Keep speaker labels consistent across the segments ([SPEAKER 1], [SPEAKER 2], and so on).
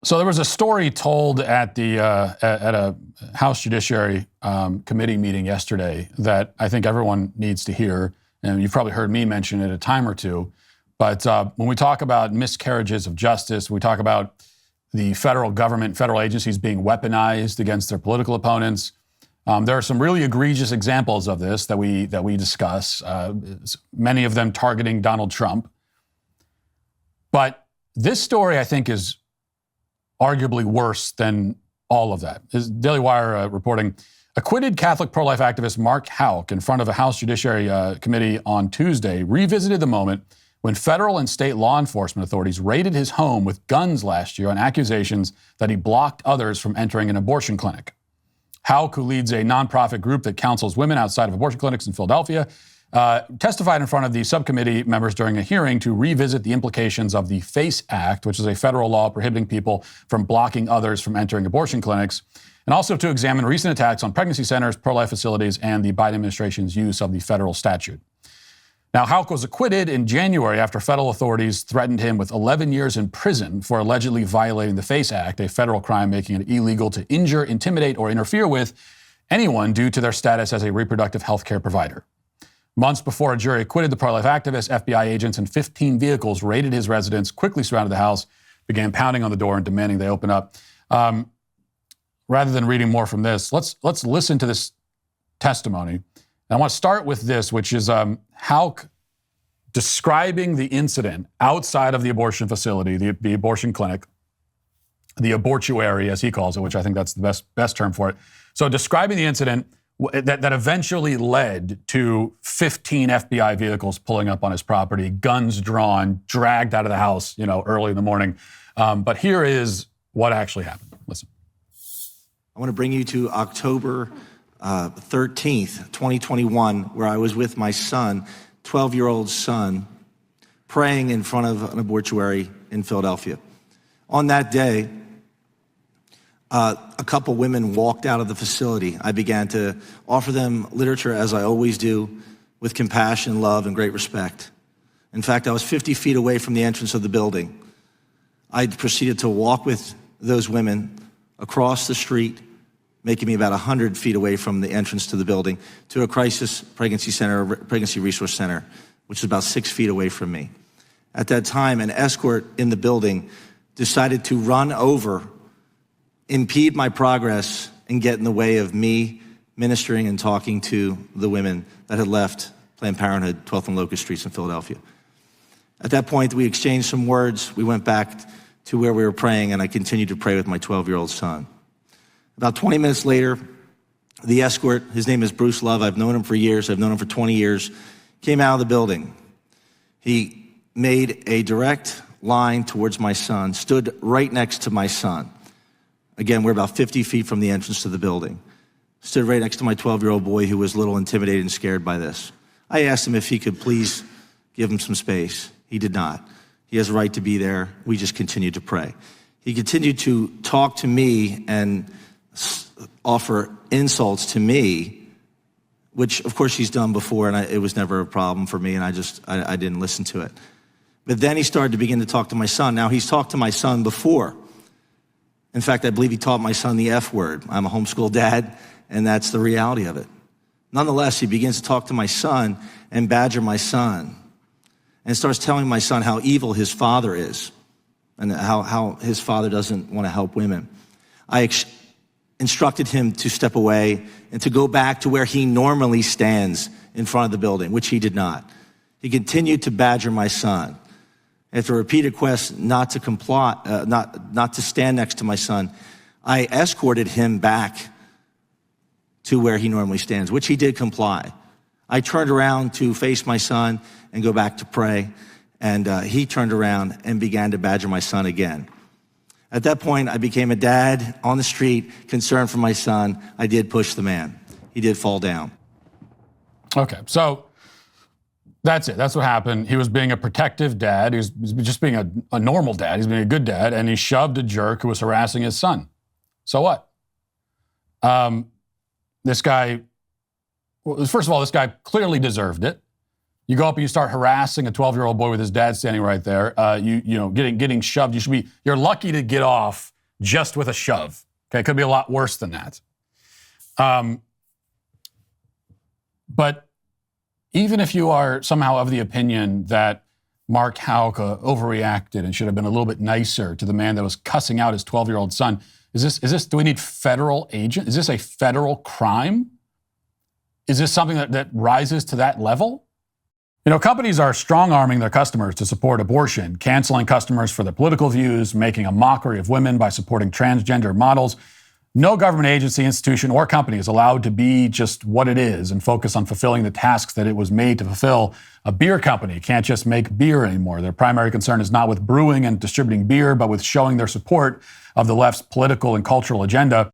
[SPEAKER 1] So there was a story told at a House Judiciary Committee meeting yesterday that I think everyone needs to hear, and you've probably heard me mention it a time or two. But when we talk about miscarriages of justice, we talk about the federal government, federal agencies being weaponized against their political opponents. There are some really egregious examples of this that we discuss, many of them targeting Donald Trump. But this story, I think, is arguably worse than all of that. Is Daily Wire reporting, acquitted Catholic pro-life activist Mark Houck in front of a House Judiciary Committee on Tuesday revisited the moment when federal and state law enforcement authorities raided his home with guns last year on accusations that he blocked others from entering an abortion clinic. Houck, who leads a nonprofit group that counsels women outside of abortion clinics in Philadelphia, testified in front of the subcommittee members during a hearing to revisit the implications of the FACE Act, which is a federal law prohibiting people from blocking others from entering abortion clinics, and also to examine recent attacks on pregnancy centers, pro-life facilities, and the Biden administration's use of the federal statute. Now, Houck was acquitted in January after federal authorities threatened him with 11 years in prison for allegedly violating the FACE Act, a federal crime making it illegal to injure, intimidate, or interfere with anyone due to their status as a reproductive health care provider. Months before a jury acquitted the pro-life activist, FBI agents and 15 vehicles raided his residence, quickly surrounded the house, began pounding on the door and demanding they open up. Rather than reading more from this, let's listen to this testimony. And I want to start with this, which is Houck describing the incident outside of the abortion facility, the abortion clinic, the abortuary, as he calls it, which I think that's the best term for it. So describing the incident that eventually led to 15 FBI vehicles pulling up on his property, guns drawn, dragged out of the house, early in the morning. But here is what actually happened. Listen.
[SPEAKER 2] I want to bring you to October 13th, 2021, where I was with my son, 12-year-old son, praying in front of an abortuary in Philadelphia. On that day, a couple women walked out of the facility. I began to offer them literature, as I always do, with compassion, love, and great respect. In fact, I was 50 feet away from the entrance of the building. I proceeded to walk with those women across the street, making me about 100 feet away from the entrance to the building, to a crisis pregnancy center, pregnancy resource center, which is about 6 feet away from me. At that time, an escort in the building decided to run over, impede my progress, and get in the way of me ministering and talking to the women that had left Planned Parenthood, 12th and Locust Streets in Philadelphia. At that point, we exchanged some words. We went back to where we were praying, and I continued to pray with my 12-year-old son. About 20 minutes later, the escort, his name is Bruce Love, I've known him for years, I've known him for 20 years, came out of the building. He made a direct line towards my son, stood right next to my son. Again, we're about 50 feet from the entrance to the building. Stood right next to my 12-year-old boy who was a little intimidated and scared by this. I asked him if he could please give him some space. He did not. He has a right to be there. We just continued to pray. He continued to talk to me and offer insults to me, which of course he's done before, and it was never a problem for me, and I didn't listen to it. But then he started to begin to talk to my son. Now, he's talked to my son before. In fact, I believe he taught my son the F word. I'm a homeschool dad, and that's the reality of it. Nonetheless, he begins to talk to my son and badger my son, and starts telling my son how evil his father is and how his father doesn't want to help women. I instructed him to step away and to go back to where he normally stands in front of the building, which he did not. He continued to badger my son. After a repeated request not to comply, not to stand next to my son, I escorted him back to where he normally stands, which he did comply. I turned around to face my son and go back to pray, and he turned around and began to badger my son again. At that point, I became a dad on the street, concerned for my son. I did push the man. He did fall down.
[SPEAKER 1] Okay, so that's it. That's what happened. He was being a protective dad. He was just being a normal dad. He's being a good dad, and he shoved a jerk who was harassing his son. So what? This guy, well, first of all, this guy clearly deserved it. You go up and you start harassing a 12-year-old boy with his dad standing right there. Getting shoved. You're lucky to get off just with a shove. Okay, it could be a lot worse than that. But even if you are somehow of the opinion that Mark Houck overreacted and should have been a little bit nicer to the man that was cussing out his 12-year-old son, do we need federal agent? Is this a federal crime? Is this something that rises to that level? Companies are strong-arming their customers to support abortion, canceling customers for their political views, making a mockery of women by supporting transgender models. No government agency, institution, or company is allowed to be just what it is and focus on fulfilling the tasks that it was made to fulfill. A beer company can't just make beer anymore. Their primary concern is not with brewing and distributing beer, but with showing their support of the left's political and cultural agenda.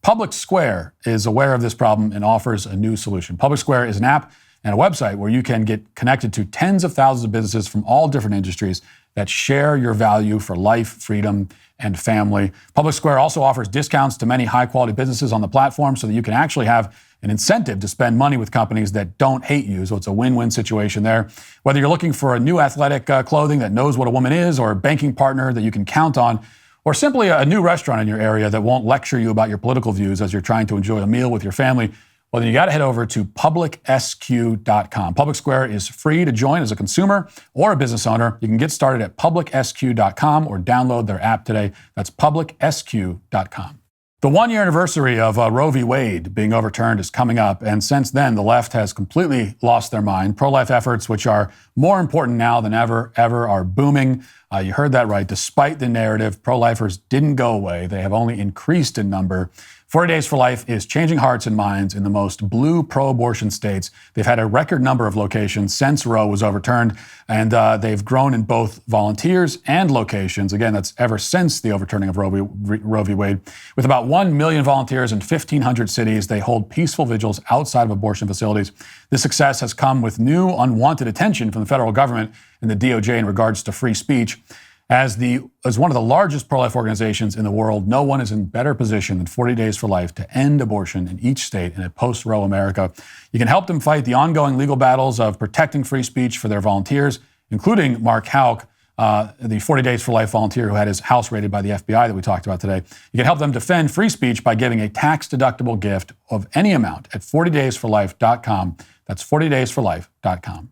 [SPEAKER 1] Public Square is aware of this problem and offers a new solution. Public Square is an app and a website where you can get connected to tens of thousands of businesses from all different industries that share your value for life, freedom, and family. Public Square also offers discounts to many high-quality businesses on the platform so that you can actually have an incentive to spend money with companies that don't hate you. So it's a win-win situation there. Whether you're looking for a new athletic clothing that knows what a woman is, or a banking partner that you can count on, or simply a new restaurant in your area that won't lecture you about your political views as you're trying to enjoy a meal with your family, well, then you got to head over to publicsq.com. Public Square is free to join as a consumer or a business owner. You can get started at publicsq.com or download their app today. That's publicsq.com. The one-year anniversary of Roe v. Wade being overturned is coming up, and since then, the left has completely lost their mind. Pro-life efforts, which are more important now than ever, are booming. You heard that right. Despite the narrative, pro-lifers didn't go away. They have only increased in number. 40 Days for Life is changing hearts and minds in the most blue pro-abortion states. They've had a record number of locations since Roe was overturned, and they've grown in both volunteers and locations. Again, that's ever since the overturning of Roe v. Wade. With about 1 million volunteers in 1,500 cities, they hold peaceful vigils outside of abortion facilities. This success has come with new unwanted attention from the federal government and the DOJ in regards to free speech. As one of the largest pro-life organizations in the world, no one is in better position than 40 Days for Life to end abortion in each state in a post-Roe America. You can help them fight the ongoing legal battles of protecting free speech for their volunteers, including Mark Houck, the 40 Days for Life volunteer who had his house raided by the FBI that we talked about today. You can help them defend free speech by giving a tax-deductible gift of any amount at 40daysforlife.com. That's 40daysforlife.com.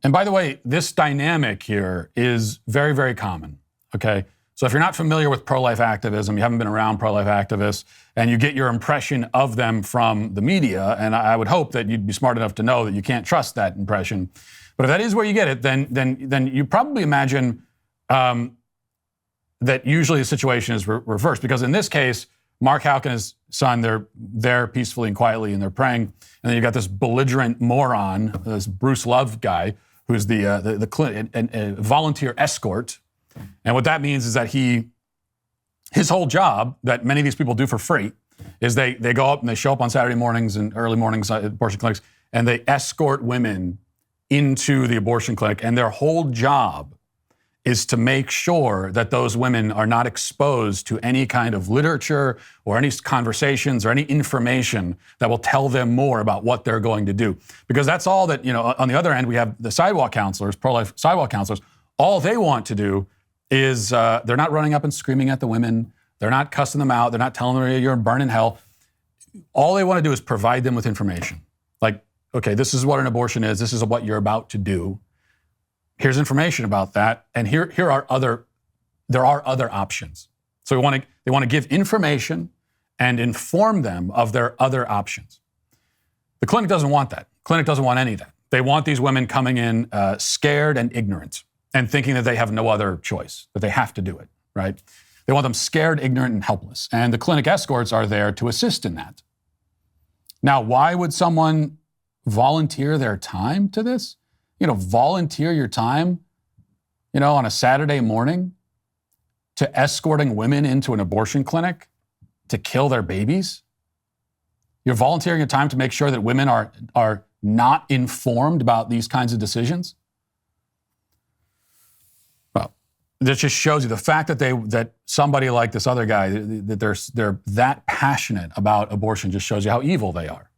[SPEAKER 1] And by the way, this dynamic here is very, very common, okay? So if you're not familiar with pro-life activism, you haven't been around pro-life activists, and you get your impression of them from the media, and I would hope that you'd be smart enough to know that you can't trust that impression. But if that is where you get it, then you probably imagine that usually the situation is reversed. Because in this case, Mark Houck and his son, they're there peacefully and quietly, and they're praying. And then you got this belligerent moron, this Bruce Love guy, who's the volunteer escort. And what that means is that his whole job that many of these people do for free is they go up and they show up on Saturday mornings and early mornings at abortion clinics, and they escort women into the abortion clinic. And their whole job is to make sure that those women are not exposed to any kind of literature or any conversations or any information that will tell them more about what they're going to do. Because that's all that, on the other end, we have the sidewalk counselors, pro-life sidewalk counselors. All they want to do is they're not running up and screaming at the women. They're not cussing them out. They're not telling them you're burning hell. All they want to do is provide them with information. Like, okay, this is what an abortion is. This is what you're about to do. Here's information about that, and there are other options. So they want to give information and inform them of their other options. The clinic doesn't want that. Clinic doesn't want any of that. They want these women coming in scared and ignorant and thinking that they have no other choice, that they have to do it, right? They want them scared, ignorant, and helpless. And the clinic escorts are there to assist in that. Now, why would someone volunteer their time to this? Volunteer your time, on a Saturday morning to escorting women into an abortion clinic to kill their babies? You're volunteering your time to make sure that women are not informed about these kinds of decisions? Well, this just shows you the fact that somebody like this other guy, that they're that passionate about abortion, just shows you how evil they are.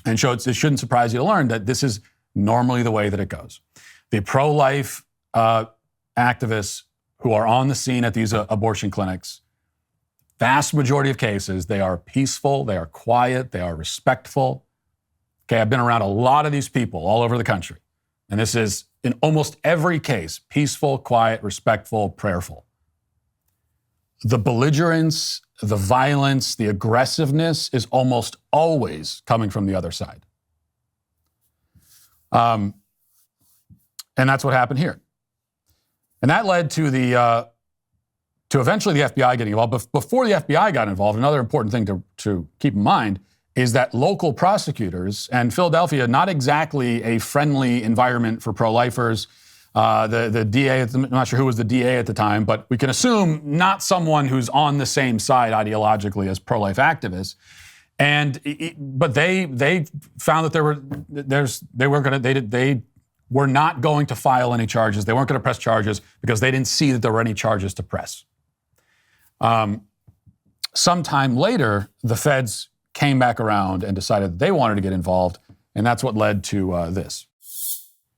[SPEAKER 1] And so it shouldn't surprise you to learn that this is normally the way that it goes. The pro-life activists who are on the scene at these abortion clinics, vast majority of cases, they are peaceful, they are quiet, they are respectful. Okay, I've been around a lot of these people all over the country. And this is, in almost every case, peaceful, quiet, respectful, prayerful. The belligerence, the violence, the aggressiveness is almost always coming from the other side. And that's what happened here. And that led to eventually the FBI getting involved. But before the FBI got involved, another important thing to keep in mind is that local prosecutors, and Philadelphia, not exactly a friendly environment for pro-lifers. The DA, I'm not sure who was the DA at the time, but we can assume not someone who's on the same side ideologically as pro-life activists. But they found that they were not going to file any charges. They weren't going to press charges because they didn't see that there were any charges to press. Sometime later, the feds came back around and decided that they wanted to get involved, and that's what led to this.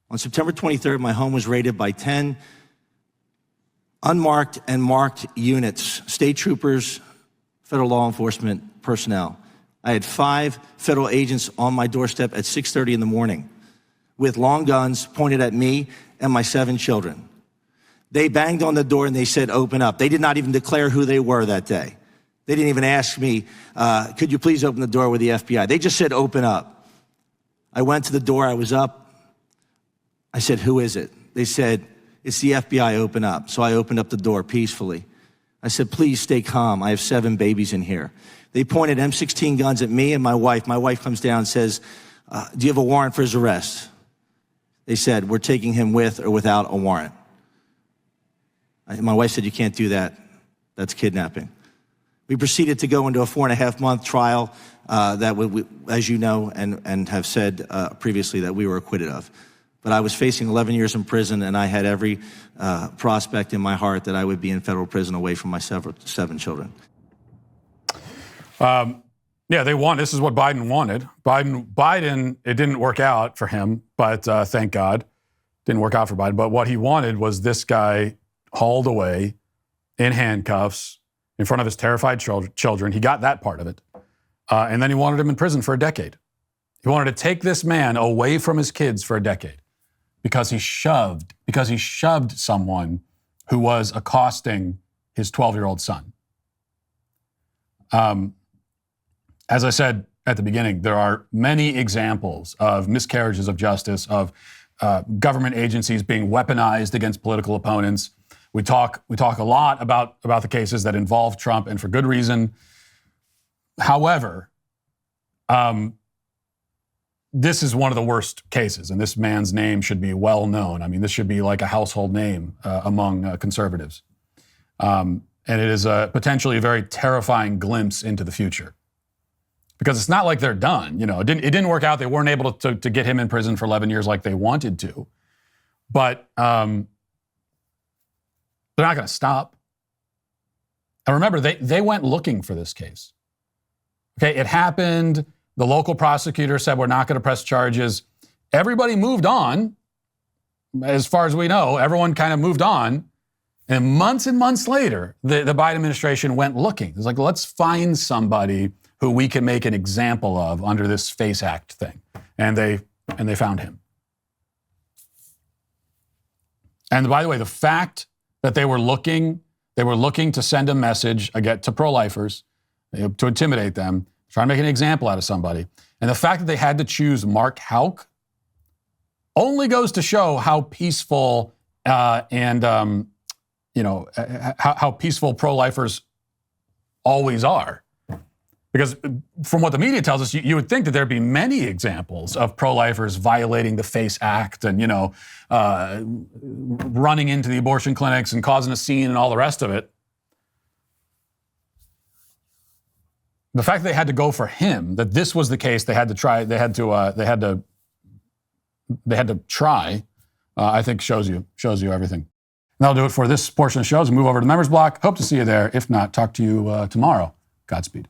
[SPEAKER 2] On September 23rd, my home was raided by 10 unmarked and marked units, state troopers, federal law enforcement personnel. I had 5 federal agents on my doorstep at 6:30 in the morning with long guns pointed at me and my 7 children. They banged on the door and they said, "Open up." They did not even declare who they were that day. They didn't even ask me, could you please open the door with the FBI? They just said, "Open up." I went to the door, I was up. I said, "Who is it?" They said, "It's the FBI, open up." So I opened up the door peacefully. I said, "Please stay calm. I have 7 babies in here." They pointed M16 guns at me and my wife. My wife comes down and says, "Do you have a warrant for his arrest?" They said, "We're taking him with or without a warrant." My wife said, "You can't do that. That's kidnapping." We proceeded to go into a 4.5-month trial that, as you know, and have said previously, that we were acquitted of. But I was facing 11 years in prison, and I had every prospect in my heart that I would be in federal prison away from my 7 children.
[SPEAKER 1] Yeah, they won. This is what Biden wanted. Biden, it didn't work out for him, but thank God. Didn't work out for Biden. But what he wanted was this guy hauled away in handcuffs in front of his terrified children. He got that part of it. And then he wanted him in prison for a decade. He wanted to take this man away from his kids for a decade because he shoved someone who was accosting his 12-year-old son. As I said at the beginning, there are many examples of miscarriages of justice, of government agencies being weaponized against political opponents. We talk a lot about the cases that involve Trump, and for good reason. However, this is one of the worst cases, and this man's name should be well known. I mean, this should be like a household name among conservatives. And it is a potentially very terrifying glimpse into the future. Because it's not like they're done. You know, it didn't work out. They weren't able to get him in prison for 11 years like they wanted to. But they're not going to stop. And remember, they went looking for this case. Okay, it happened. The local prosecutor said, we're not going to press charges. Everybody moved on. As far as we know, everyone kind of moved on. And months later, the Biden administration went looking. It's like, let's find somebody who we can make an example of under this FACE Act thing. And they found him. And by the way, the fact that they were looking to send a message again to pro-lifers, to intimidate them, try to make an example out of somebody. And the fact that they had to choose Mark Houck only goes to show how peaceful how peaceful pro-lifers always are. Because from what the media tells us, you would think that there'd be many examples of pro-lifers violating the FACE Act and, running into the abortion clinics and causing a scene and all the rest of it. The fact that they had to go for him, that this was the case they had to try, I think shows you everything. And that'll do it for this portion of the show. As we move over to the members block, hope to see you there. If not, talk to you tomorrow. Godspeed.